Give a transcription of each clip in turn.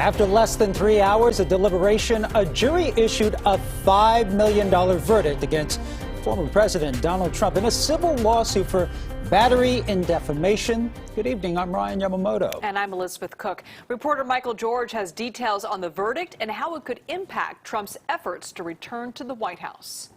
After less than 3 hours of deliberation, a jury issued a $5 million verdict against former President Donald Trump in a civil lawsuit for battery and defamation. Good evening, I'm Ryan Yamamoto. And I'm Elizabeth Cook. Reporter Michael George has details on the verdict and how it could impact Trump's efforts to return to the White House.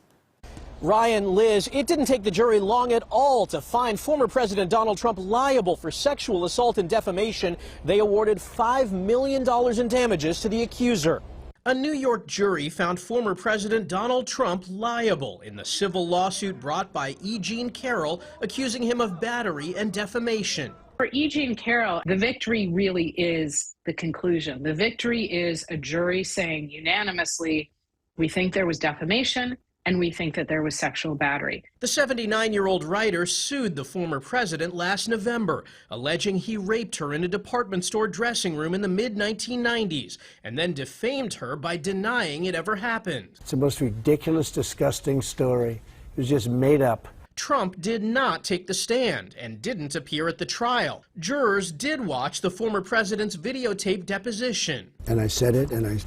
Ryan, Liz, it didn't take the jury long at all to find former President Donald Trump liable for sexual assault and defamation. They awarded $5 million in damages to the accuser. A New York jury found former President Donald Trump liable in the civil lawsuit brought by E Jean Carroll, accusing him of battery and defamation. For E Jean Carroll, the victory really is the conclusion. The victory is a jury saying unanimously, we think there was defamation, and we think that there was sexual battery. The 79-year-old writer sued the former president last November, alleging he raped her in a department store dressing room in the mid-1990s, and then defamed her by denying it ever happened. It's the most ridiculous, disgusting story. It was just made up. Trump did not take the stand and didn't appear at the trial. Jurors did watch the former president's videotaped deposition. And I said it, and I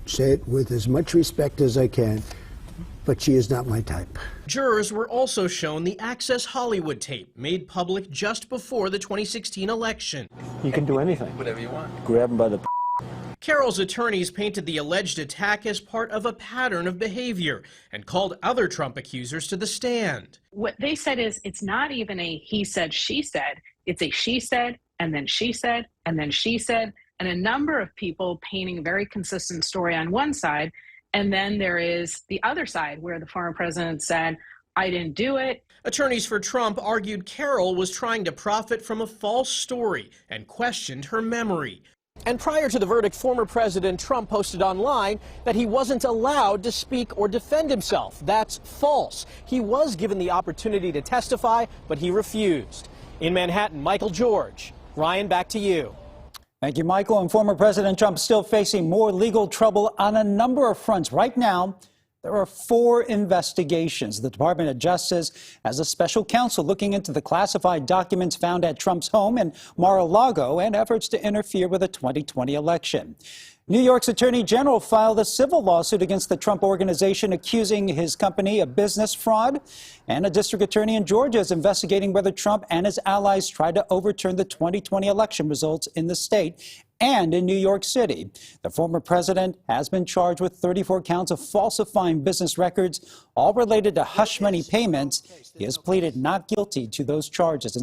say it with as much respect as I can, but she is not my type. Jurors were also shown the Access Hollywood tape made public just before the 2016 election. You can do anything. Whatever you want. Grab him by the Carroll's attorneys painted the alleged attack as part of a pattern of behavior and called other Trump accusers to the stand. What they said is it's not even a he said, she said. It's a she said, and then she said, and then she said, and a number of people painting a very consistent story on one side. And then there is the other side where the former president said, I didn't do it. Attorneys for Trump argued Carroll was trying to profit from a false story and questioned her memory. And prior to the verdict, former President Trump posted online that he wasn't allowed to speak or defend himself. That's false. He was given the opportunity to testify, but he refused. In Manhattan, Michael George. Ryan, back to you. Thank you, Michael. And former President Trump still facing more legal trouble on a number of fronts. Right now, there are 4 investigations. The Department of Justice has a special counsel looking into the classified documents found at Trump's home in Mar-a-Lago and efforts to interfere with the 2020 election. New York's Attorney General filed a civil lawsuit against the Trump Organization, accusing his company of business fraud. And a district attorney in Georgia is investigating whether Trump and his allies tried to overturn the 2020 election results in the state and in New York City. The former president has been charged with 34 counts of falsifying business records, all related to hush money payments. He has pleaded not guilty to those charges.